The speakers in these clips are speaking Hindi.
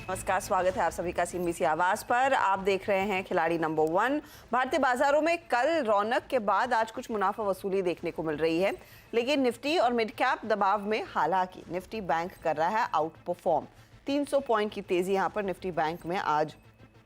नमस्कार, स्वागत है आप सभी का सीएनबीसी आवाज पर। आप देख रहे हैं खिलाड़ी नंबर 1। भारतीय बाजारों में कल रौनक के बाद आज कुछ मुनाफा वसूली देखने को मिल रही है, लेकिन निफ्टी और मिड कैप दबाव में। हालांकि निफ्टी बैंक कर रहा है आउट परफॉर्म। 300 पॉइंट की तेजी यहां पर निफ्टी बैंक में आज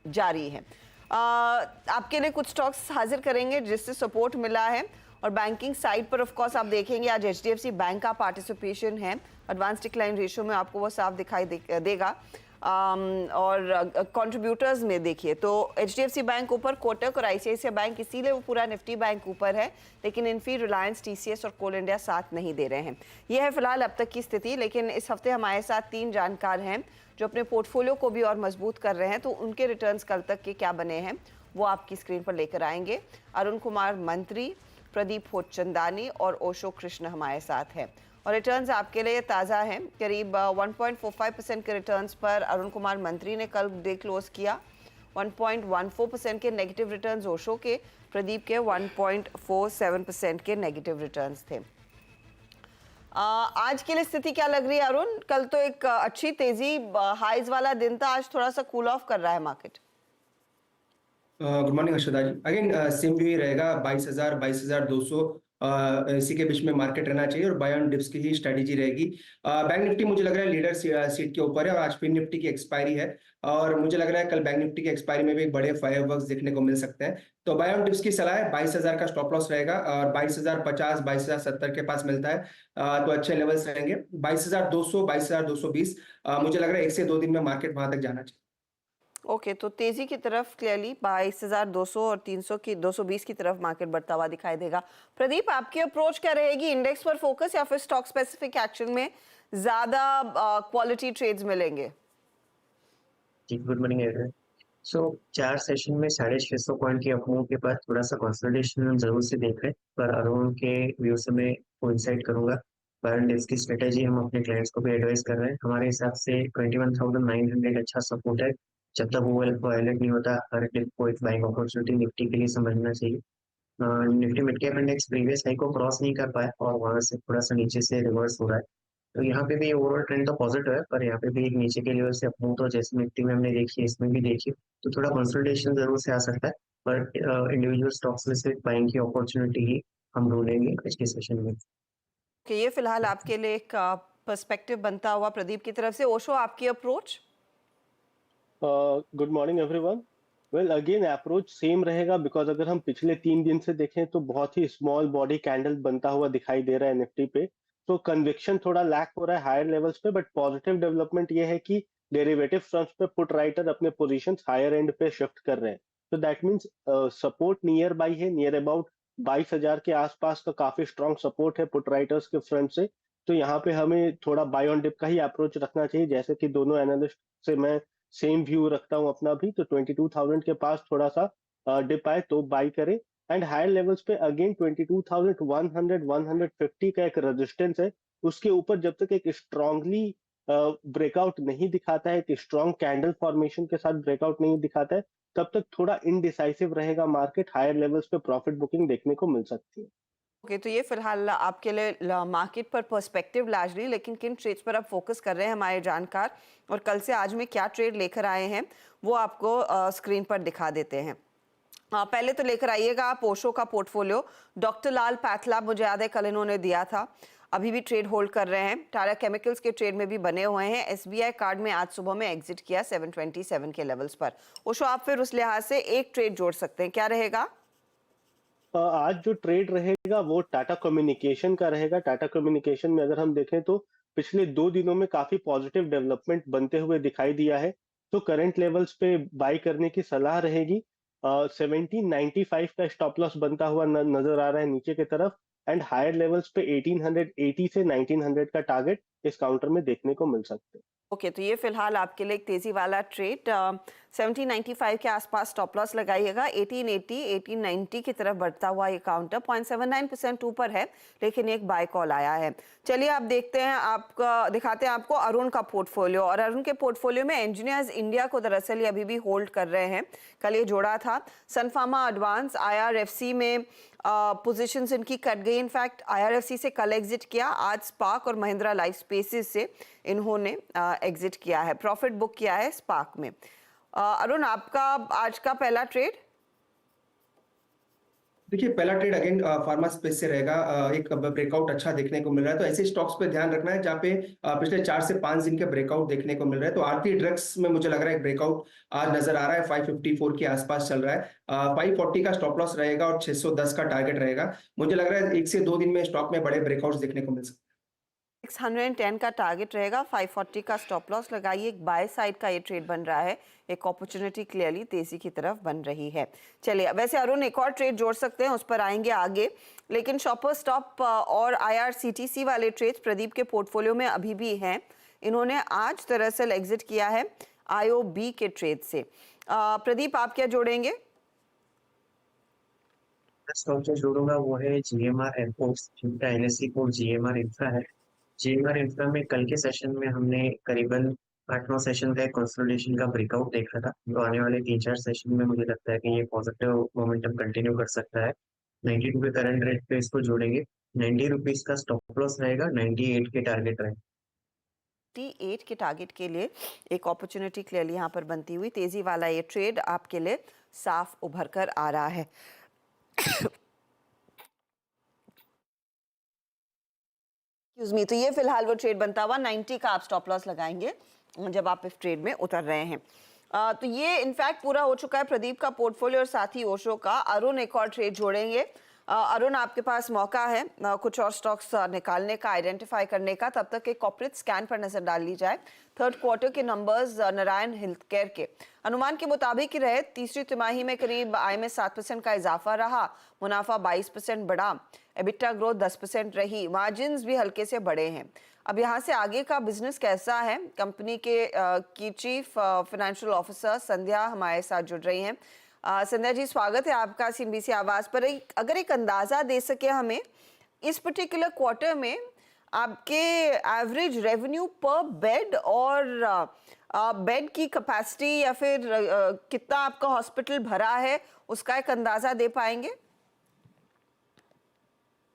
जारी है। आपके लिए कुछ स्टॉक्स हाजिर करेंगे जिससे सपोर्ट मिला है, और बैंकिंग साइड पर ऑफ कोर्स आप देखेंगे आज एचडीएफसी बैंक का पार्टिसिपेशन है। एडवांस डिक्लाइन रेशियो में आपको वो साफ दिखाई देगा। और कंट्रीब्यूटर्स में देखिए तो एचडीएफसी बैंक ऊपर, कोटक और आईसीआईसीआई बैंक, इसीलिए वो पूरा निफ्टी बैंक ऊपर है। लेकिन इन्फी, रिलायंस, टीसीएस और कोल इंडिया साथ नहीं दे रहे हैं। यह है फिलहाल अब तक की स्थिति। लेकिन इस हफ्ते हमारे साथ 3 जानकार हैं जो अपने पोर्टफोलियो को भी और मजबूत कर रहे हैं, तो उनके रिटर्न्स कल तक के क्या बने हैं वो आपकी स्क्रीन पर लेकर आएंगे। अरुण कुमार मंत्री, प्रदीप होचंदानी और ओशो कृष्ण हमारे साथ हैं, और रिटर्न्स आपके लिए ताज़ा हैं। करीब 1.45% के रिटर्न्स पर अरुण कुमार मंत्री ने कल डे क्लोज किया। 1.14% के नेगेटिव रिटर्न्स ओशो के, प्रदीप के 1.47% के नेगेटिव रिटर्न्स थे। आज के लिए स्थिति क्या लग रही है अरुण? कल तो एक अच्छी तेजी, हाइज वाला दिन था, आज थोड़ा सा कूल ऑफ कर रहा है मार्केट। गुड मॉर्निंग हर्षदा जी। अगेन सेम व्यू ही रहेगा, 22,000 22,200 इसी के बीच में मार्केट रहना चाहिए, और बाय ऑन डिप्स की ही स्ट्रेटेजी रहेगी। बैंक निफ्टी मुझे लग रहा है लीडर सीट के ऊपर है, और आज फिर निफ्टी की एक्सपायरी है, और मुझे लग रहा है कल बैंक निफ्टी की एक्सपायरी में भी बड़े फायरवर्क्स देखने को मिल सकते हैं। तो बाय ऑन डिप्स की सलाह है, 22,000 का स्टॉप लॉस रहेगा, और 22,050 22,070 के पास मिलता है तो अच्छे लेवल्स रहेंगे। 22,200 22,220 मुझे लग रहा है 1 से 2 दिन में मार्केट वहां तक जाना चाहिए। ओके, तो तेजी की तरफ क्लियरली 22,200 और 300 की 220 की तरफ मार्केट बढ़ता हुआ दिखाई देगा। प्रदीप, आपकी अप्रोच क्या रहेगी? इंडेक्स पर फोकस या फिर स्टॉक स्पेसिफिक एक्शन में ज्यादा क्वालिटी ट्रेड्स मिलेंगे? जी, गुड मॉर्निंग एवरीवन। सो 4 सेशन में 650 पॉइंट के अप मूव के बाद थोड़ा सा कंसोलिडेशन हम जरूर से देख रहे हैं, पर अरुण के व्यू से मैं कोइंसाइड करूंगा। करंट इसकी स्ट्रेटेजी हम अपने क्लाइंट्स को भी एडवाइस कर रहे हैं। हमारे हिसाब से 21,900 अच्छा सपोर्ट है। जब तक वो वायलेट नहीं होता, हर डिप को एक बाइंग अपॉर्चुनिटी निफ्टी के लिए समझना चाहिए। Nifty mid cap index previous high को क्रॉस नहीं कर पाया, और वहां से थोड़ा सा नीचे से रिवर्स हो रहा है। तो यहाँ पे भी ओवरऑल ट्रेंड तो पॉजिटिव है, पर यहाँ पे भी एक नीचे के लेवल से अपमूव तो जैसे निफ्टी में हमने देखी, इसमें भी देखी, तो थोड़ा कंसोलिडेशन जरूर से आ सकता है। पर इंडिविजुअल स्टॉक्स में से बाइंग की अपॉर्चुनिटी ही हम ढूंढेंगे आज के सेशन में। कि ये फिलहाल आपके लिए एक पर्सपेक्टिव बनता हुआ प्रदीप की तरफ से। ओशो, आपकी approach? Good morning everyone. Well, again approach same रहेगा, बिकॉज अगर हम पिछले 3 दिन से देखें तो बहुत ही स्मॉल बॉडी कैंडल बनता हुआ दिखाई दे रहा है निफ्टी पे। तो कन्विक्शन थोड़ा लैक हो रहा है हायर लेवल्स पे, बट पॉजिटिव डेवलपमेंट ये है कि डेरिवेटिव फर्म्स पे पुट राइटर अपने पोजीशंस हायर एंड पे शिफ्ट कर रहे हैं। तो that means support near by है, नियर अबाउट 22,000 के आसपास का काफी स्ट्रॉन्ग सपोर्ट है पुट राइटर्स के फ्रंट से। तो यहाँ पे हमें थोड़ा बाय ऑन डिप का ही अप्रोच रखना चाहिए, जैसे कि दोनों एनालिस्ट से मैं सेम व्यू रखता हूं अपना भी। तो 22,000 के पास थोड़ा सा डिप आए तो बाई करें, एंड हायर लेवल्स पे अगेन 22,100 150 का एक रेजिस्टेंस है, उसके ऊपर जब तक एक स्ट्रांगली ब्रेकआउट नहीं दिखाता है, एक स्ट्रॉन्ग कैंडल फॉर्मेशन के साथ ब्रेकआउट नहीं दिखाता है, तब तक थोड़ा इनडिसाइसिव रहेगा मार्केट। हायर लेवल्स पे प्रॉफिट बुकिंग देखने को मिल सकती है। ओके, तो ये फिलहाल आपके लिए मार्केट पर पर्सपेक्टिव लार्जली, लेकिन किन ट्रेड्स पर आप फोकस कर रहे हैं हमारे जानकार, और कल से आज में क्या ट्रेड लेकर आए हैं वो आपको स्क्रीन पर दिखा देते हैं। पहले तो लेकर आइएगा आप ओशो का पोर्टफोलियो। डॉक्टर लाल पैथलैब, मुझे याद है कल इन्होंने दिया था, अभी भी ट्रेड होल्ड कर रहे हैं। टाटा केमिकल्स के ट्रेड में भी बने हुए हैं। एसबीआई कार्ड में आज सुबह में एग्जिट किया 727 के लेवल्स पर। ओशो, आप फिर उस लिहाज से एक ट्रेड जोड़ सकते हैं, क्या रहेगा? आज जो ट्रेड रहेगा वो टाटा कम्युनिकेशन का रहेगा। टाटा कम्युनिकेशन में अगर हम देखें तो पिछले 2 दिनों में काफी पॉजिटिव डेवलपमेंट बनते हुए दिखाई दिया है। तो करंट लेवल्स पे बाई करने की सलाह रहेगी। 1795 का स्टॉप लॉस बनता हुआ नजर आ रहा है नीचे की तरफ, एंड हायर लेवल्स पे 1880 से 1900 का टारगेट इस काउंटर में देखने को मिल सकते हैं। ओके, तो ये फिलहाल आपके लिए एक तेजी वाला ट्रेड। 1795 के आसपास स्टॉप लॉस लगाइएगा। 1880 1890 की तरफ बढ़ता हुआ ये काउंटर 0.79% ऊपर है, लेकिन एक बाय कॉल आया है। चलिए आप देखते हैं, आपका दिखाते हैं आपको अरुण का पोर्टफोलियो। और अरुण के पोर्टफोलियो में इंजीनियर्स इंडिया को दरअसल ये अभी भी होल्ड कर रहे हैं। कल ये जोड़ा था। सन फार्मा एडवांस, आईआरएफसी में पोजीशंस इनकी कट गई। इनफैक्ट आईआरएफसी से कल एग्जिट किया। आज स्पार्क और महिंद्रा लाइफ स्पेसेस से इन्होंने एग्जिट किया है, प्रॉफिट बुक किया है स्पार्क में। अरुण, आपका आज का पहला ट्रेड? देखिए, पहला ट्रेड अगेन फार्मा स्पेस से रहेगा। एक ब्रेकआउट अच्छा देखने को मिल रहा है, तो ऐसे स्टॉक्स पे ध्यान रखना है जहाँ पे पिछले 4 से 5 दिन के ब्रेकआउट देखने को मिल रहा है। तो आरती ड्रग्स में मुझे लग रहा है ब्रेकआउट आज नजर आ रहा है, 554 के आसपास चल रहा है। 540 का स्टॉप लॉस रहेगा और 610 का टारगेट रहेगा। मुझे लग रहा है 1 से 2 दिन में स्टॉक में बड़े ब्रेकआउट्स देखने को मिल सकते हैं। 610 का टारगेट रहेगा, 540 का स्टॉप लॉस लगाइए। एक बाय साइड का ये ट्रेड बन रहा है, एक अपॉर्चुनिटी क्लियरली तेजी की तरफ बन रही है। चलिए, वैसे अरुण एक और ट्रेड जोड़ सकते हैं, उस पर आएंगे आगे, लेकिन शॉपर स्टॉप और IRCTC वाले ट्रेड्स प्रदीप के पोर्टफोलियो में अभी भी हैं। इन्होंने आज दरअसल एग्जिट किया है IOB के ट्रेड से। प्रदीप, आप क्या जोड़ेंगे? स्टॉक जो जोड़ूंगा वो है GMR एयरपोर्ट्स, जिनका NSE कोड GMR इंफ्रा है। GMR इंफ्रा में कल के सेशन में हमने करीबन 8-9 सेशन का कंसोलिडेशन का ब्रेकआउट देखा था, जो आने वाले 3-4 सेशन में मुझे लगता है कि ये पॉजिटिव मोमेंटम कंटिन्यू कर सकता है। 92 के करंट रेट पे इसको जोड़ेंगे। 90 रुपीज का स्टॉप लॉस रहेगा, 98 के टारगेट रहेगा। 98 के टारगेट के लिए एक अपॉर्चुनिटी क्लियरली यहाँ पर बनती हुई, तेजी वाला ये ट्रेड आपके लिए साफ उभर कर आ रहा है। एक्सक्यूज मी, तो ये फिलहाल वो ट्रेड बनता हुआ 90 का आप स्टॉप लॉस लगाएंगे जब आप इस ट्रेड में उतर रहे हैं। तो ये इनफैक्ट पूरा हो चुका है प्रदीप का पोर्टफोलियो और साथ ही ओशो का। अरुण एक और ट्रेड जोड़ेंगे। अरुण, आपके पास मौका है कुछ और स्टॉक्स निकालने का, आइडेंटिफाई करने का। तब तक एक कॉर्पोरेट स्कैन पर नजर डाल ली जाए। थर्ड क्वार्टर के नंबर्स नारायण हेल्थ केयर के अनुमान के मुताबिक ही रहे। तीसरी तिमाही में करीब आय में 7% का इजाफा रहा, मुनाफा 22% बढ़ा, एबिटा ग्रोथ 10% रही, मार्जिन्स भी हल्के से बढ़े हैं। अब यहाँ से आगे का बिजनेस कैसा है, कंपनी की चीफ फाइनेंशियल ऑफिसर संध्या हमारे साथ जुड़ रही हैं। संध्या जी, स्वागत है आपका CNBC आवाज पर। अगर एक अंदाजा दे सके हमें, इस पर्टिकुलर क्वार्टर में आपके एवरेज रेवेन्यू पर बेड और बेड की कैपेसिटी या फिर कितना आपका हॉस्पिटल भरा है, उसका एक अंदाजा दे पाएंगे?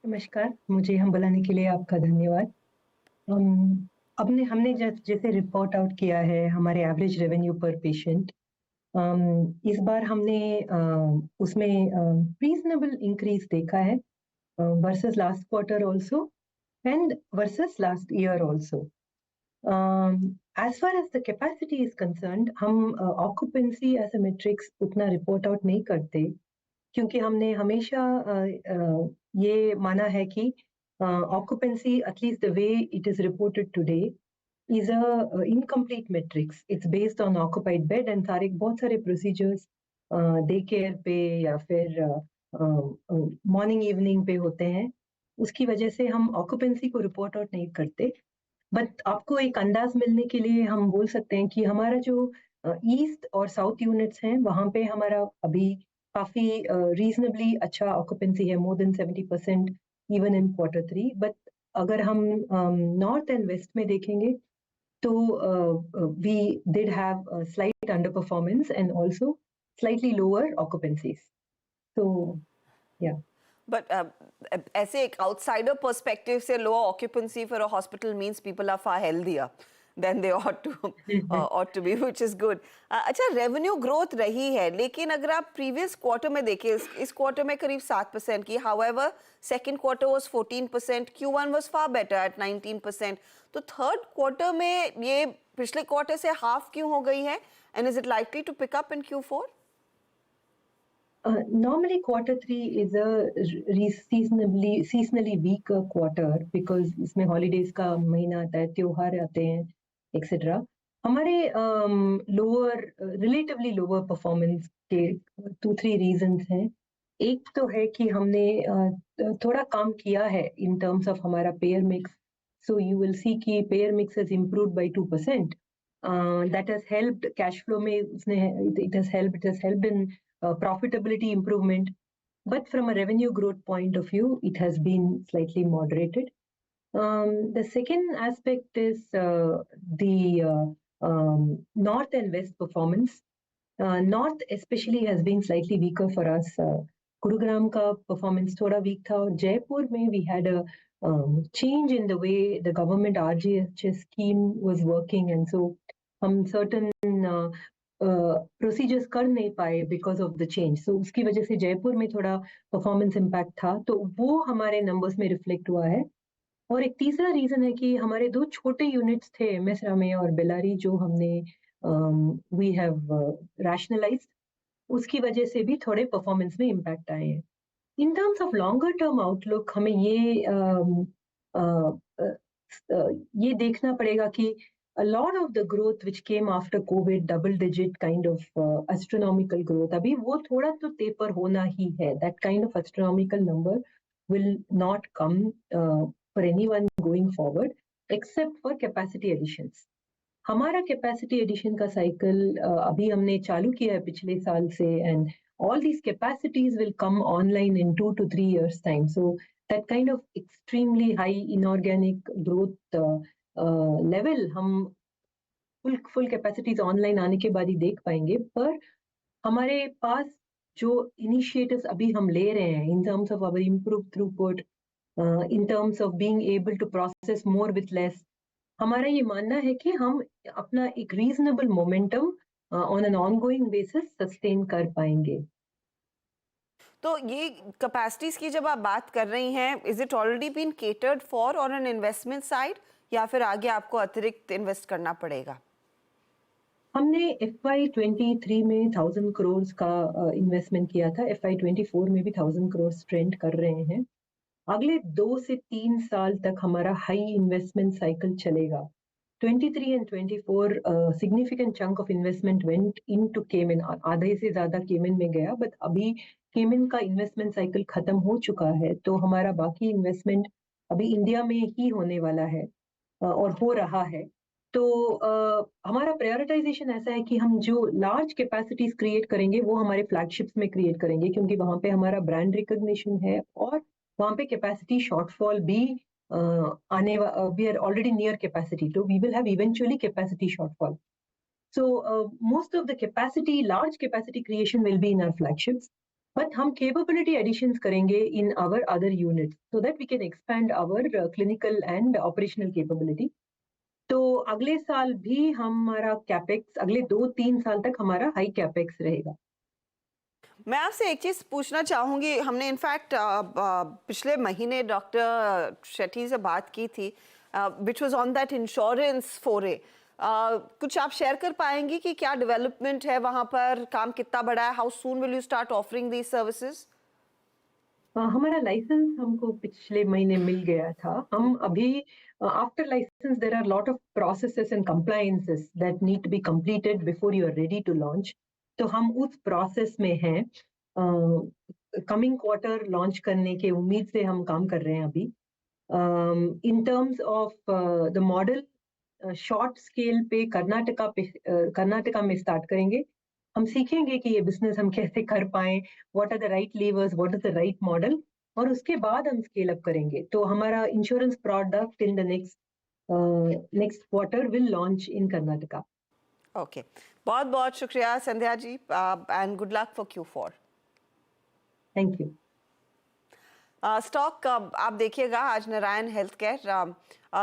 नमस्कार, मुझे हम बुलाने के लिए आपका धन्यवाद। हमने जैसे रिपोर्ट आउट किया है हमारे एवरेज रेवेन्यू पर पेशेंट, इस बार हमने उसमें रीजनेबल इंक्रीज देखा है versus last quarter also and versus last year also. As far as the capacity is concerned, हम ऑक्यूपेंसी एज अ मैट्रिक्स उतना रिपोर्ट आउट नहीं करते, क्योंकि हमने हमेशा ये माना है कि occupancy, at least the way it is reported today, is a incomplete metrics. It's based on occupied bed and बहुत सारे procedures डे केयर पे या फिर मॉर्निंग इवनिंग पे होते हैं, उसकी वजह से हम ऑक्यूपेंसी को रिपोर्ट आउट नहीं करते। बट आपको एक अंदाज मिलने के लिए हम बोल सकते हैं कि हमारा जो ईस्ट और साउथ यूनिट्स हैं, वहाँ पे हमारा अभी काफी रीजनेबली अच्छा ऑक्यूपेंसी है, more than 70% even in Q3। But अगर हम नॉर्थ एंड वेस्ट में देखेंगे तो we did have slight underperformance and also slightly lower occupancies. तो या But ऐसे एक आउटसाइडर पर्सपेक्टिव से lower occupancy for a hospital means people are far healthier than they ought to be, which is good. अच्छा, रेवेन्यू ग्रोथ रही है, लेकिन अगर आप प्रीवियस क्वार्टर में देखें, इस क्वार्टर में करीब 7% की, however second quarter was 14%, Q1 was far better at 19%। तो थर्ड क्वार्टर में ये पिछले क्वार्टर से हाफ क्यों हो गई है, and is it likely to pick up in Q4? Normally Q3 is a seasonally weaker quarter because इसमें holidays का महीना आता है, त्योहार आते हैं, etc. हमारे relatively lower performance के 2-3 reasons हैं। एक तो है कि हमने थोड़ा काम किया है in terms of हमारा payer mix, so you will see कि payer mix has improved by 2%. That has helped cash flow में, it has helped in profitability improvement, but from a revenue growth point of view, it has been slightly moderated. The second aspect is the north and west performance. North especially has been slightly weaker for us. Gurugram ka performance thoda weak tha, और जयपुर में we had a change in the way the government RGHS scheme was working, and so हम certain प्रोसीजर्स कर नहीं पाए बिकॉज ऑफ द चेंज, सो उसकी वजह से जयपुर में थोड़ा परफॉर्मेंस इम्पैक्ट था, तो वो हमारे नंबर्स में रिफ्लेक्ट हुआ है। और एक तीसरा रीजन है कि हमारे दो छोटे यूनिट्स थे, एमएस रामे और बेलारी, जो हमने वी हैव रैशनलाइज्ड, उसकी वजह से भी थोड़े परफॉर्मेंस में इम्पैक्ट आए हैं। In terms of longer term outlook हमें ये देखना पड़ेगा कि a lot of the growth which came after COVID, double digit kind of astronomical growth, अभी वो थोड़ा तो taper होना ही है. That kind of astronomical number will not come for anyone going forward except for capacity additions. हमारा कैपेसिटी एडिशन का साइकिल अभी हमने चालू किया है पिछले साल से, and all these capacities will come online in 2 to 3 years time. So that kind of extremely high inorganic growth level हम full capacities online आने के बाद ही देख पाएंगे। पर हमारे पास जो initiatives अभी हम ले रहे हैं in terms of our improved throughput, in terms of being able to process more with less, हमारा ये मानना है कि हम अपना एक reasonable momentum on an ongoing basis sustain कर पाएंगे। तो ये कैपेसिटीज की जब आप बात कर रही हैं, is it already been catered for on an investment side, या फिर आगे आपको अतिरिक्त इन्वेस्ट करना पड़ेगा? हमने FY23 में 1000 करोड़ का इन्वेस्टमेंट किया था, FY24 में भी 1000 करोड़ स्पेंड कर रहे हैं। अगले 2 से 3 साल तक हमारा हाई इन्वेस्टमेंट साइकिल चलेगा। 23 and 24 significant chunk of investment went into केमन, आधे से ज्यादा केमन में गया, बट अभी केमन का इन्वेस्टमेंट साइकिल खत्म हो चुका है, तो हमारा बाकी इन्वेस्टमेंट अभी इंडिया में ही होने वाला है और हो रहा है। तो हमारा प्रायोरिटाइजेशन ऐसा है कि हम जो लार्ज कैपेसिटीज क्रिएट करेंगे वो हमारे फ्लैगशिप्स में क्रिएट करेंगे, क्योंकि वहां पे हमारा ब्रांड रिकॉग्निशन है और वहां पे कैपेसिटी शॉर्टफॉल भी आने we are already near capacity, तो we will have eventually capacity shortfall. So most of the capacity, large capacity creation will be in our flagships, but हम कैपेबिलिटी एडिशंस करेंगे in our other units so that we can expand our clinical and operational capability. तो अगले साल भी हमारा कैपेक्स, अगले 2-3 साल तक हमारा हाई कैपेक्स रहेगा। मैं आपसे एक चीज़ पूछना चाहूँगी, हमने इनफैक्ट पिछले महीने डॉक्टर शेट्टी से बात की थी, which was on that insurance फोरे। कुछ आप शेयर कर पाएंगी कि क्या डेवलपमेंट है वहाँ पर, काम कितना बड़ा है, how soon will you start offering these services? हमारा लाइसेंस हमको पिछले महीने मिल गया था। हम अभी after licence there are lot of processes and compliances that need to be completed before you are ready to launch, तो हम उस प्रोसेस में हैं। कमिंग क्वार्टर लॉन्च करने के उम्मीद से हम काम कर रहे हैं अभी। In terms of the model, short scale पे कर्नाटका में स्टार्ट करेंगे। हम सीखेंगे कि ये बिजनेस हम कैसे कर पाए, what are the right levers, what is the right model, और उसके बाद हम स्केल अप करेंगे। तो हमारा insurance product in the next quarter will launch in Karnataka. Okay, बहुत बहुत शुक्रिया Sandhya ji, and good luck for Q4। Thank you. Stock आप देखिएगा, आज नारायण हेल्थ केयर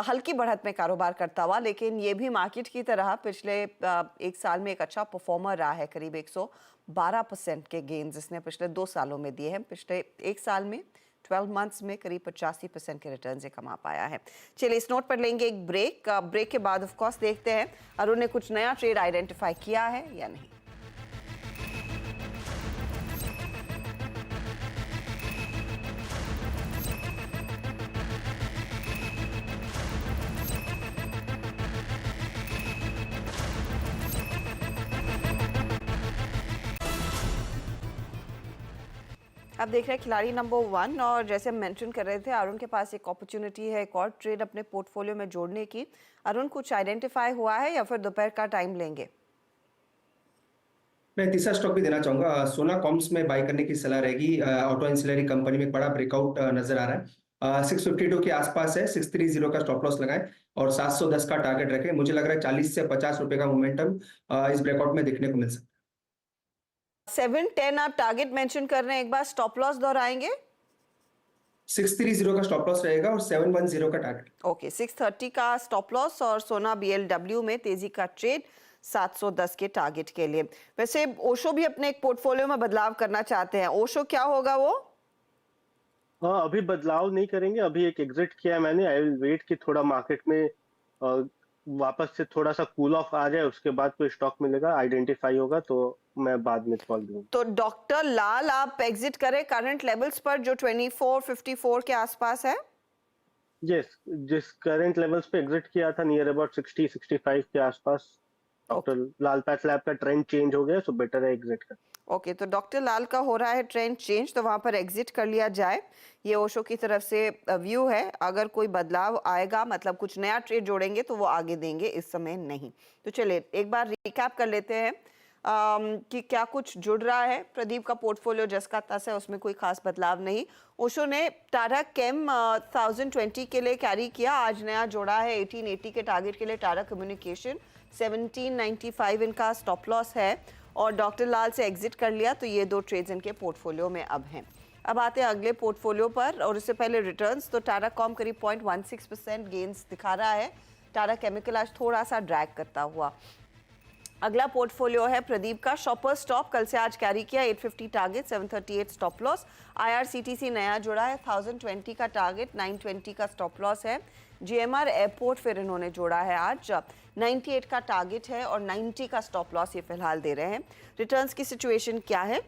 हल्की बढ़त में कारोबार करता हुआ, लेकिन ये भी मार्केट की तरह पिछले एक साल में एक अच्छा परफॉर्मर रहा है। करीब 112% के गेन्स इसने पिछले 2 सालों में दिए हैं। पिछले एक साल में 12 मंथ्स में करीब 85% के रिटर्न से कमा पाया है। चलिए इस नोट पर लेंगे एक ब्रेक। ब्रेक के बाद ऑफ कोर्स देखते हैं अरुण ने कुछ नया ट्रेड आइडेंटिफाई किया है या नहीं। आप देख रहे हैं खिलाड़ी नंबर 1, और जैसे हम मेंशन कर रहे थे, अरुण के पास एक अपॉर्चुनिटी है एक और ट्रेड अपने पोर्टफोलियो में जोड़ने की। अरुण, कुछ आइडेंटिफाई हुआ है या फिर दोपहर का टाइम लेंगे? मैं तीसरा स्टॉक भी देना चाहूंगा, सोना कॉम्स में बाय करने की सलाह रहेगी। ऑटो एंसिलरी कंपनी में बड़ा ब्रेकआउट नजर आ रहा है। 652 के आसपास है, 630 का स्टॉप लॉस लगाएं और 710 का टारगेट रखें। मुझे लग रहा है 40 से 50 रुपए का मोमेंटम इस ब्रेकआउट में देखने को मिल सकता है। 710 आप टारगेट मेंशन कर रहे हैं, एक बार स्टॉप लॉस दोहराएंगे? 630 का स्टॉप लॉस रहेगा और 710 का टारगेट। ओके, 630 का स्टॉप लॉस और सोना BLW में तेजी का ट्रेड 710 के टारगेट के लिए। वैसे ओशो भी अपने एक पोर्टफोलियो में बदलाव करना चाहते हैं, ओशो क्या होगा वो? हाँ, अभी बदलाव नहीं करेंगे, अभी एक एग्जिट किया है मैंने। आई विल वेट कि थोड़ा मार्केट में वापस से थोड़ा सा कूल ऑफ आ जाए, उसके बाद कोई स्टॉक मिलेगा, आइडेंटिफाई होगा तो मैं बाद में कॉल दूंगा। तो डॉक्टर लाल आप एग्जिट करें करंट लेवल्स पर जो 2454 के आसपास है? यस, जिस करंट लेवल्स पे एग्जिट किया था नियर अबाउट 60-65 के आसपास, डॉक्टर लाल पैथ लैब का ट्रेंड चेंज हो गया, सो बेटर है एग्जिट कर। ओके, तो डॉक्टर लाल का हो रहा है ट्रेंड चेंज, तो वहां पर एग्जिट कर लिया जाए। ये ओशो की तरफ से व्यू है। अगर कोई बदलाव आएगा, मतलब कुछ नया ट्रेड जोड़ेंगे तो वो आगे देंगे, इस समय नहीं। तो चलिए एक बार रिकैप कर लेते हैं कि क्या कुछ जुड़ रहा है। प्रदीप का पोर्टफोलियो जसका तस है, उसमें कोई खास बदलाव नहीं। ओशो ने टाटा केम 1020 के लिए कैरी किया, आज नया जोड़ा है 1880 के टारगेट के लिए। टाटा कम्युनिकेशन 1795 इनका स्टॉप लॉस है और डॉक्टर लाल से एग्जिट कर लिया, तो ये दो ट्रेड्स इनके पोर्टफोलियो में अब हैं। अब आते हैं अगले पोर्टफोलियो पर, और इससे पहले रिटर्न्स। तो टाटा कॉम करीब 0.16% गेन्स दिखा रहा है। टाटा केमिकल आज थोड़ा सा ड्रैग करता हुआ। अगला पोर्टफोलियो है प्रदीप का, शॉपर स्टॉप कल से आज कैरी किया, 850 टारगेट, 738 स्टॉप लॉस। IRCTC नया जोड़ा है, 1020 का टारगेट, 920 का स्टॉप लॉस है। GMR एयरपोर्ट फिर इन्होंने जोड़ा है आज, 98 का टारगेट है और 90 का स्टॉप लॉस ये फिलहाल दे रहे हैं। रिटर्न्स की सिचुएशन क्या है?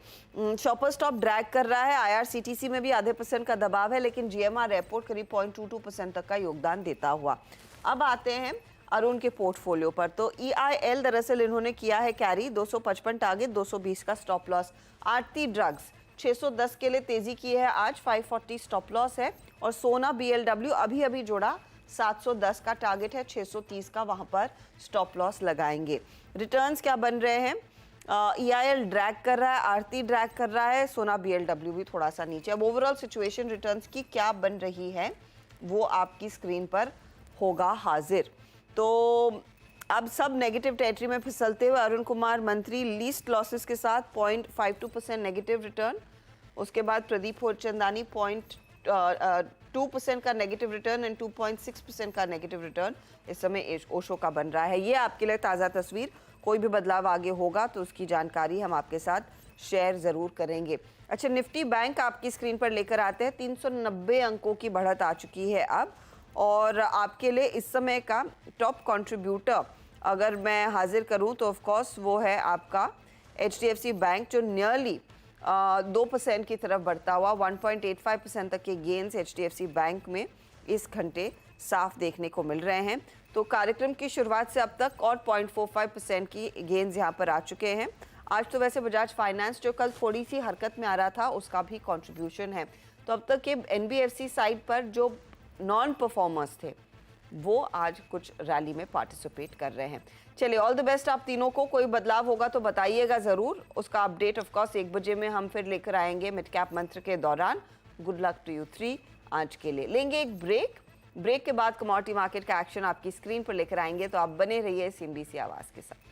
शॉपर स्टॉप ड्रैग कर रहा है, IRCTC में भी आधे % का दबाव है, लेकिन GMR एयरपोर्ट करीब 0.22% तक का योगदान देता हुआ। अब आते हैं अरुण के पोर्टफोलियो पर। तो EIL दरअसल इन्होंने किया है कैरी, 255 टारगेट, 220 का स्टॉप लॉस। आरती ड्रग्स 610 के लिए तेजी की है आज, 540 स्टॉप लॉस है। और सोना BLW अभी अभी जोड़ा, 710 का टारगेट है, 630 का वहां पर स्टॉप लॉस लगाएंगे। रिटर्न्स क्या बन रहे हैं? EIL ड्रैग कर रहा है, आरती ड्रैग कर रहा है, सोना BLW भी थोड़ा सा नीचे। अब ओवरऑल सिचुएशन रिटर्न्स की क्या बन रही है वो आपकी स्क्रीन पर होगा हाजिर। तो अब सब नेगेटिव टेरिटरी में फिसलते हुए अरुण कुमार मंत्री लीस्ट लॉसेस के साथ 0.52% नेगेटिव रिटर्न। उसके बाद प्रदीप होरचंदानी 0.2% का नेगेटिव रिटर्न एंड 2.6% का नेगेटिव रिटर्न इस समय ओशो का बन रहा है। ये आपके लिए ताज़ा तस्वीर। कोई भी बदलाव आगे होगा तो उसकी जानकारी हम आपके साथ शेयर ज़रूर करेंगे। अच्छा, निफ्टी बैंक आपकी स्क्रीन पर लेकर आते हैं। 390 अंकों की बढ़त आ चुकी है अब, और आपके लिए इस समय का टॉप कंट्रीब्यूटर अगर मैं हाजिर करूं तो ऑफ कोर्स वो है आपका HDFC बैंक, जो नियरली 2% की तरफ बढ़ता हुआ, 1.85% तक के गेन्स HDFC बैंक में इस घंटे साफ देखने को मिल रहे हैं। तो कार्यक्रम की शुरुआत से अब तक और 0.45% की गेन्स यहाँ पर आ चुके हैं। आज तो वैसे बजाज फाइनेंस जो कल थोड़ी सी हरकत में आ रहा था, उसका भी कंट्रीब्यूशन है। तो अब तक के NBFC साइड पर जो नॉन परफॉर्मर्स थे वो आज कुछ रैली में पार्टिसिपेट कर रहे हैं। चलिए, ऑल द बेस्ट आप तीनों को। कोई बदलाव होगा तो बताइएगा ज़रूर, उसका अपडेट ऑफ कोर्स 1 बजे में हम फिर लेकर आएंगे मिड कैप मंत्र के दौरान। Good luck to you 3। आज के लिए लेंगे एक ब्रेक के बाद कमोडिटी मार्केट का एक्शन आपकी स्क्रीन पर लेकर आएंगे, तो आप बने रहिए CNBC आवाज़ के साथ।